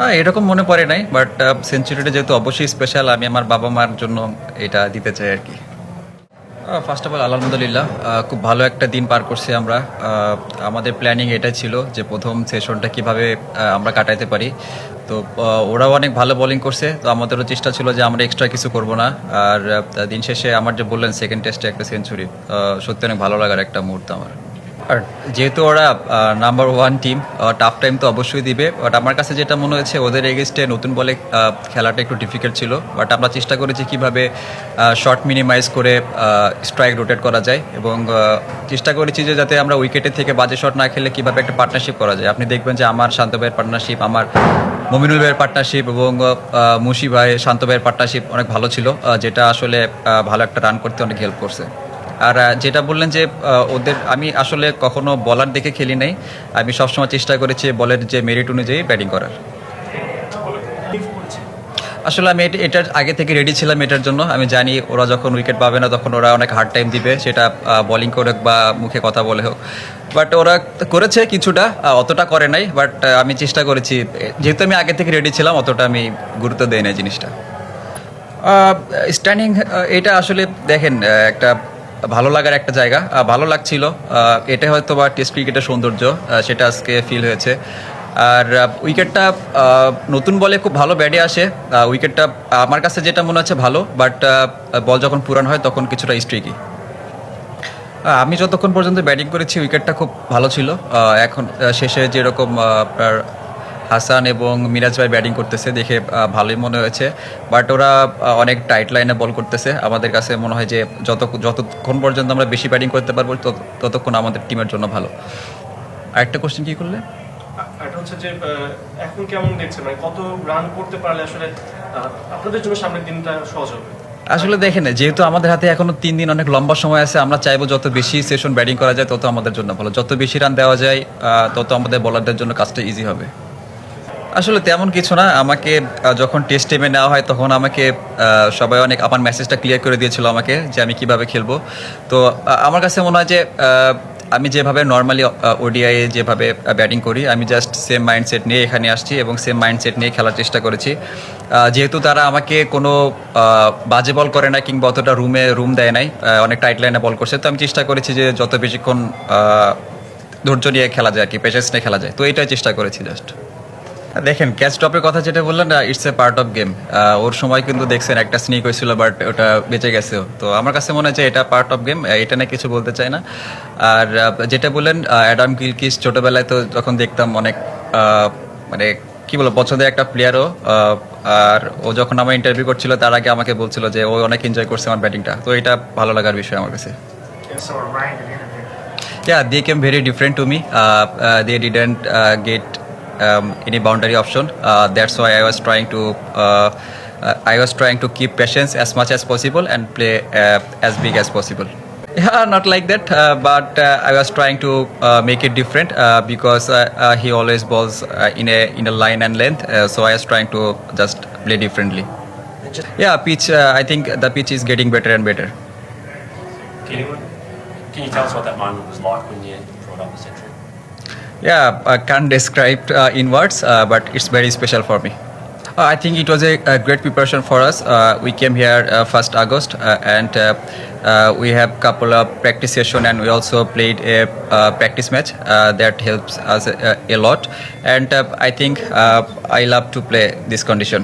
এরকম মনে পড়ে নাই, বাট সেঞ্চুরিটা যেহেতু অবশ্যই স্পেশাল, আমি আমার বাবা মার জন্য এটা দিতে চাই আর কি। ফার্স্ট অফ অল আলহামদুলিল্লাহ, খুব ভালো একটা দিন পার করছি আমরা। আমাদের প্ল্যানিং এটা ছিল যে প্রথম সেশনটা কিভাবে আমরা কাটাইতে পারি। তো ওরাও অনেক ভালো বোলিং করছে, তো আমাদেরও চেষ্টা ছিল যে আমরা এক্সট্রা কিছু করব না। আর দিন শেষে আমার যে বললেন সেকেন্ড টেস্টে একটা সেঞ্চুরি, সত্যি অনেক ভালো লাগার একটা মুহূর্ত আমার। আর যেহেতু ওরা number one team, tough time তো অবশ্যই দিবে, বাট আমার কাছে যেটা মনে হয়েছে ওদের এগেনস্টে নতুন বলে খেলাটা একটু ডিফিকাল্ট ছিল। বাট আমরা চেষ্টা করেছি কীভাবে শর্ট মিনিমাইজ করে স্ট্রাইক রোটেট করা যায়, এবং চেষ্টা করেছি যে যাতে আমরা উইকেটের থেকে বাজে শট না খেলে কীভাবে একটা পার্টনারশিপ করা যায়। আপনি দেখবেন যে আমার শান্ত ভাইয়ের পার্টনারশিপ, আমার মমিনুল ভাইয়ের পার্টনারশিপ এবং মুশি ভাই শান্ত ভাইয়ের পার্টনারশিপ অনেক ভালো ছিল, যেটা আসলে ভালো একটা রান করতে অনেক হেল্প করছে। আর যেটা বললেন যে ওদের, আমি আসলে কখনো বলার দেখে খেলি নাই, আমি সবসময় চেষ্টা করেছি বলের যে মেরিট অনুযায়ী ব্যাটিং করার। আসলে আমি এটার আগে থেকে রেডি ছিলাম এটার জন্য। আমি জানি ওরা যখন উইকেট পাবে না তখন ওরা অনেক হার্ড টাইম দিবে, সেটা বোলিং করে হোক বা মুখে কথা বলে হোক। বাট ওরা করেছে কিছুটা, অতটা করে নাই, বাট আমি চেষ্টা করেছি, যেহেতু আমি আগে থেকে রেডি ছিলাম অতটা আমি গুরুত্ব দেই না জিনিসটা। স্ট্যান্ডিং এটা আসলে দেখেন একটা ভালো লাগার একটা জায়গা, ভালো লাগছিল। এটা হয়তো বা টেস্ট ক্রিকেটের সৌন্দর্য, সেটা আজকে ফিল হয়েছে। আর উইকেটটা নতুন বলে খুব ভালো ব্যাটে আসে, উইকেটটা আমার কাছে যেটা মনে হচ্ছে ভালো, বাট বল যখন পুরান হয় তখন কিছুটা স্ট্রিকি। আমি যতক্ষণ পর্যন্ত ব্যাটিং করেছি উইকেটটা খুব ভালো ছিল। এখন শেষে যেরকম আপনার হাসান এবং মিরাজ ভাই ব্যাটিং করতেছে দেখে ভালোই মনে হয়েছে, বাট ওরা অনেক টাইট লাইনে বল করতেছে। আমাদের কাছে মনে হয় যে যতক্ষণ পর্যন্ত আমরা বেশি ব্যাটিং করতে পারবো ততক্ষণ আমাদের টিমের জন্য ভালো। আরেকটা কোশ্চেন কি করলে? এটা হচ্ছে যে এখন কেমন দেখছেন, মানে কত রান করতে পারলে আসলে আপনাদের জন্য সামনের দিনটা সহজ হবে? আসলে দেখেন, যেহেতু আমাদের হাতে এখনো 3 দিন অনেক লম্বা সময় আছে, আমরা চাইবো যত বেশি সেশন ব্যাটিং করা যায় তত আমাদের জন্য ভালো, যত বেশি রান দেওয়া যায় তত আমাদের বোলারদের জন্য কাজটা ইজি হবে। আসলে তেমন কিছু না, আমাকে যখন টেস্ট টিমে নেওয়া হয় তখন আমাকে সবাই অনেক আমার মেসেজটা ক্লিয়ার করে দিয়েছিল আমাকে যে আমি কিভাবে খেলবো। তো আমার কাছে মনে হয় যে আমি যেভাবে নর্মালি ওডিআই যেভাবে ব্যাটিং করি, আমি জাস্ট সেম মাইন্ডসেট নিয়ে এখানে আসছি এবং সেম মাইন্ডসেট নিয়ে খেলার চেষ্টা করেছি। যেহেতু তারা আমাকে কোনো বাজে বল করে না কিংবা অতটা রুম দেয় নাই, অনেক টাইট লাইনে বল করছে, তো আমি চেষ্টা করেছি যে যত বেশিক্ষণ ধৈর্য নিয়ে খেলা যায় আর কি, পেশেন্স নিয়ে খেলা যায়, তো এটাই চেষ্টা করেছি জাস্ট। দেখেন, ক্যাচ ড্রপের কথা যেটা বললেন, it's a part of game. ওর সময় কিন্তু দেখছেন একটা স্নিক হয়েছিল, বাট ওটা বেঁচে গেছে। তো আমার কাছে মনে হয় যে এটা পার্ট অফ গেম, এটা নিয়ে কিছু বলতে চাই না। আর যেটা বললেন অ্যাডাম গিলক্রিস্ট, ছোটোবেলায় তো যখন দেখতাম অনেক মানে কি বলবো পছন্দের একটা প্লেয়ারও। আর ও যখন আমার ইন্টারভিউ করছিল তার আগে আমাকে বলছিল যে ও অনেক এনজয় করছে আমার ব্যাটিংটা, তো এটা ভালো লাগার বিষয় আমার কাছে। Yeah, they came very different to me. They didn't get any boundary option. That's why I was trying to keep patience as much as possible and play as big as possible. Yeah, not like that, but I was trying to make it different because he always balls in a line and length. So I was trying to just play differently. Yeah, pitch. I think the pitch is getting better and better. Can you tell us what that moment was like when you brought up the century? Yeah, I can't describe in words, but it's very special for me. I think it was a great preparation for us. We came here 1st August and we have couple of practice session, and we also played a practice match that helps us a lot. And I think I love to play this condition.